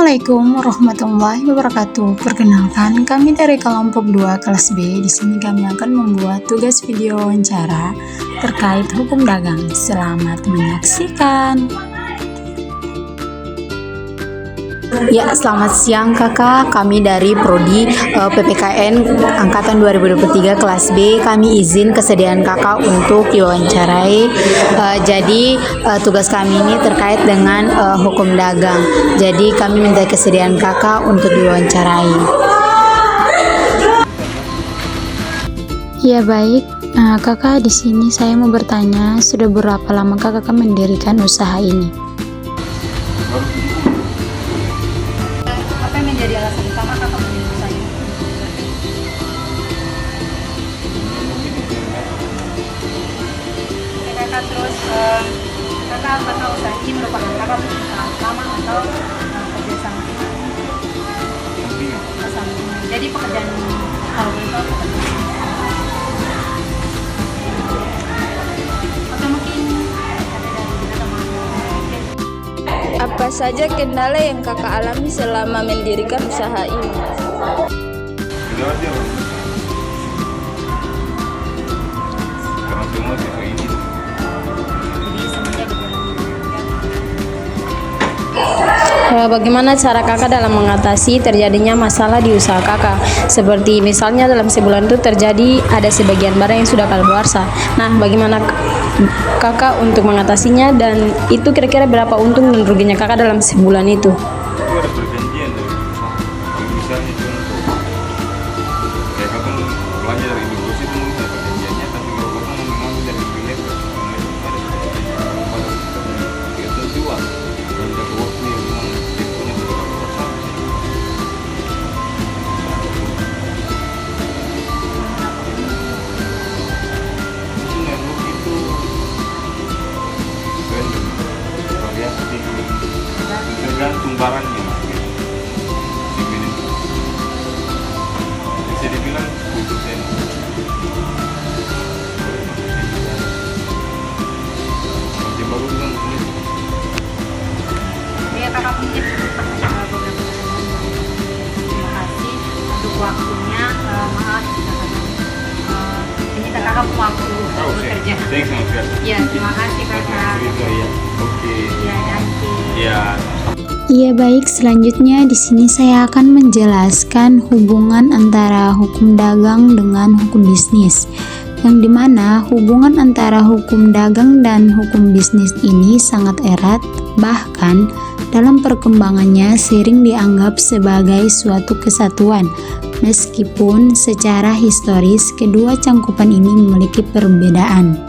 Assalamualaikum warahmatullahi wabarakatuh. Perkenalkan, kami dari kelompok 2 kelas B. Di sini kami akan membuat tugas video wawancara terkait hukum dagang. Selamat menyaksikan. Ya, selamat siang kakak. Kami dari Prodi PPKN Angkatan 2023 kelas B. Kami izin kesediaan kakak untuk diwawancarai. Jadi tugas kami ini terkait dengan hukum dagang. Jadi kami minta kesediaan kakak untuk diwawancarai. Ya baik, kakak di sini saya mau bertanya, sudah berapa lama kakak mendirikan usaha ini? Apa yang menjadi alasan utama kakak mendirikan usaha ini? Oke kakak, terus kakak apakah usaha ini merupakan kakak usaha utama atau kerja samping? Jadi pekerjaan kalau boleh tahu pekerjaan atau mungkin Apa saja kendala yang kakak alami selama mendirikan usaha ini? Bagaimana cara kakak dalam mengatasi terjadinya masalah di usaha kakak? Seperti misalnya dalam sebulan itu terjadi ada sebagian barang yang sudah kadaluarsa. Nah, bagaimana kakak untuk mengatasinya dan itu kira-kira berapa untung dan ruginya kakak dalam sebulan itu? Ada perjanjian dari usaha. Kalau misalnya contoh, kayak kakak belanja dari Indonesia itu mungkin ada perjanjiannya, tapi kalau kakak mau mengambil dari Filipina, ada perjanjian. Itu jual. Dan jangka waktu yang memang temponya sudah bersama. Yang rugi itu variasi tergantung barangnya. Bisa dibilang 10%. Masih baru kan ini. ya kakak punya beberapa pertanyaan. Terima kasih untuk waktunya. Maaf ini kakak mau waktu bekerja. Thanks Mas. Ya, terima kasih kakak. Ya. Oke. Ya, nanti. Ya. Iya baik, selanjutnya di sini saya akan menjelaskan hubungan antara hukum dagang dengan hukum bisnis. Yang dimana hubungan antara hukum dagang dan hukum bisnis ini sangat erat, bahkan dalam perkembangannya sering dianggap sebagai suatu kesatuan. Meskipun secara historis kedua cangkupan ini memiliki perbedaan.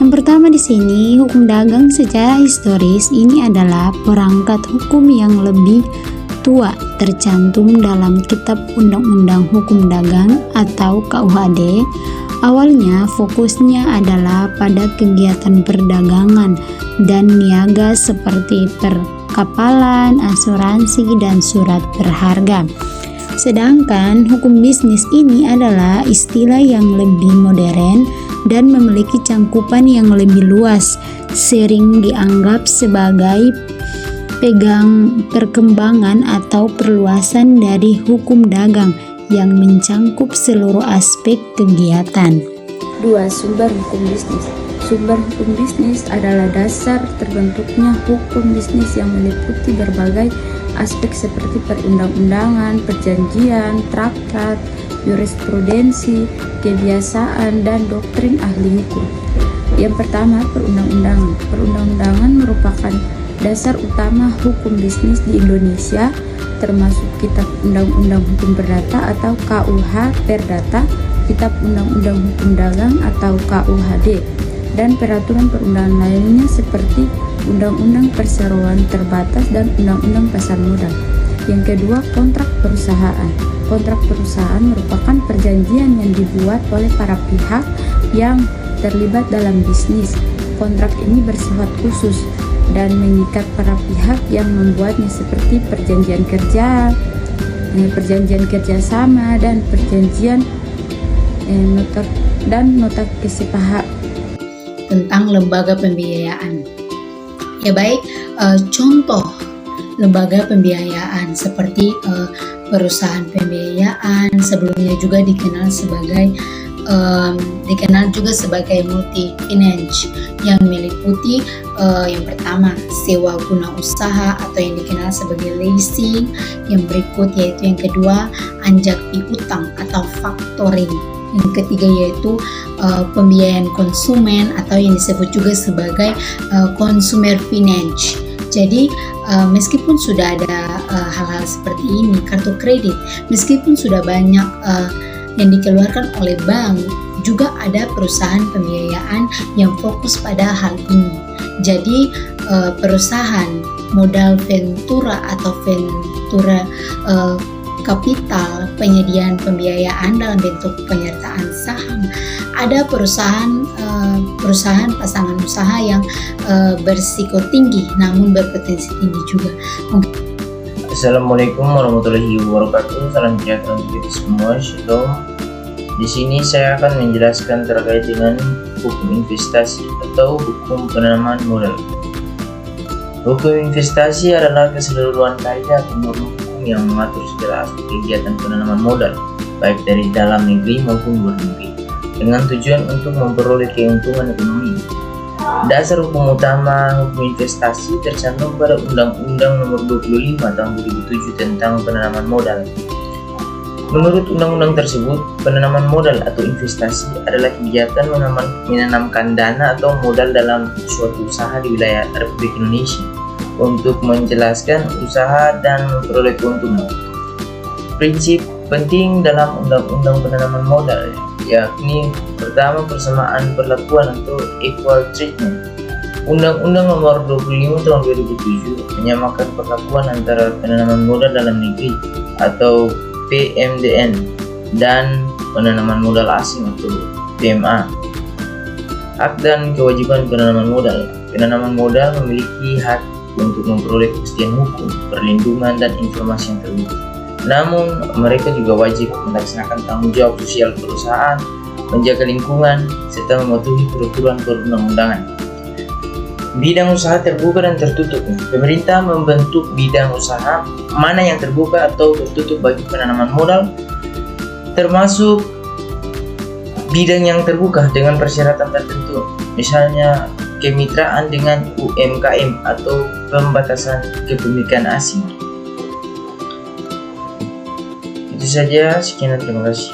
Yang pertama di sini, hukum dagang secara historis ini adalah perangkat hukum yang lebih tua tercantum dalam Kitab Undang-Undang Hukum Dagang atau KUHD. Awalnya fokusnya adalah pada kegiatan perdagangan dan niaga seperti perkapalan, asuransi, dan surat berharga. Sedangkan hukum bisnis ini adalah istilah yang lebih modern dan memiliki cangkupan yang lebih luas, sering dianggap sebagai perkembangan atau perluasan dari hukum dagang yang mencangkup seluruh aspek kegiatan. 2. Sumber hukum bisnis. Sumber hukum bisnis adalah dasar terbentuknya hukum bisnis yang meliputi berbagai aspek seperti perundang-undangan, perjanjian, traktat, jurisprudensi, kebiasaan, dan doktrin ahli hukum. Yang pertama, perundang-undangan. Perundang-undangan merupakan dasar utama hukum bisnis di Indonesia, termasuk Kitab Undang-Undang Hukum Perdata atau KUH Perdata, Kitab Undang-Undang Hukum Dagang atau KUHD, dan peraturan perundangan lainnya seperti Undang-Undang Perseroan Terbatas dan Undang-Undang Pasar Modal. Yang kedua, kontrak perusahaan. Kontrak perusahaan merupakan perjanjian yang dibuat oleh para pihak yang terlibat dalam bisnis. Kontrak ini bersifat khusus dan mengikat para pihak yang membuatnya seperti perjanjian kerja, perjanjian kerjasama, dan perjanjian nota kesepakatan tentang lembaga pembiayaan. Ya baik, contoh lembaga pembiayaan seperti perusahaan pembiayaan, sebelumnya juga dikenal juga sebagai multi finance yang meliputi yang pertama sewa guna usaha atau yang dikenal sebagai leasing, yang berikut yaitu yang kedua anjak piutang atau factoring, yang ketiga yaitu pembiayaan konsumen atau yang disebut juga sebagai consumer finance. Jadi meskipun sudah ada hal-hal seperti ini, kartu kredit, meskipun sudah banyak yang dikeluarkan oleh bank, juga ada perusahaan pembiayaan yang fokus pada hal ini. Jadi perusahaan modal ventura atau ventura kapital, penyediaan pembiayaan dalam bentuk penyertaan saham. Ada perusahaan pasangan usaha yang berisiko tinggi namun berpotensi tinggi juga. Assalamualaikum warahmatullahi wabarakatuh. Salam sejahtera untuk kita semua. Shalom. Di sini saya akan menjelaskan terkait dengan hukum investasi atau hukum penanaman modal. Hukum investasi adalah keseluruhan kaidah atau norma hukum yang mengatur segala aspek kegiatan penanaman modal, baik dari dalam negeri maupun luar negeri, dengan tujuan untuk memperoleh keuntungan ekonomi. Dasar hukum utama hukum investasi tercantum pada Undang-Undang Nomor 25 Tahun 2007 tentang penanaman modal. Menurut undang-undang tersebut, penanaman modal atau investasi adalah kegiatan menanamkan dana atau modal dalam suatu usaha di wilayah Republik Indonesia untuk menjelaskan usaha dan memperoleh keuntungan. Prinsip penting dalam undang-undang penanaman modal yakni pertama persamaan perlakuan atau equal treatment. Undang-Undang Nomor 25 Tahun 2007 menyamakan perlakuan antara penanaman modal dalam negeri atau PMDN dan penanaman modal asing atau PMA. Hak dan kewajiban penanaman modal. Penanaman modal memiliki hak untuk memperoleh kepastian hukum, perlindungan, dan informasi yang terbuka. Namun, mereka juga wajib melaksanakan tanggung jawab sosial perusahaan, menjaga lingkungan, serta mematuhi peraturan perundang-undangan. Bidang usaha terbuka dan tertutup. Pemerintah membentuk bidang usaha mana yang terbuka atau tertutup bagi penanaman modal, termasuk bidang yang terbuka dengan persyaratan tertentu, misalnya kemitraan dengan UMKM atau pembatasan kepemilikan asing. Itu saja, sekian dan terima kasih.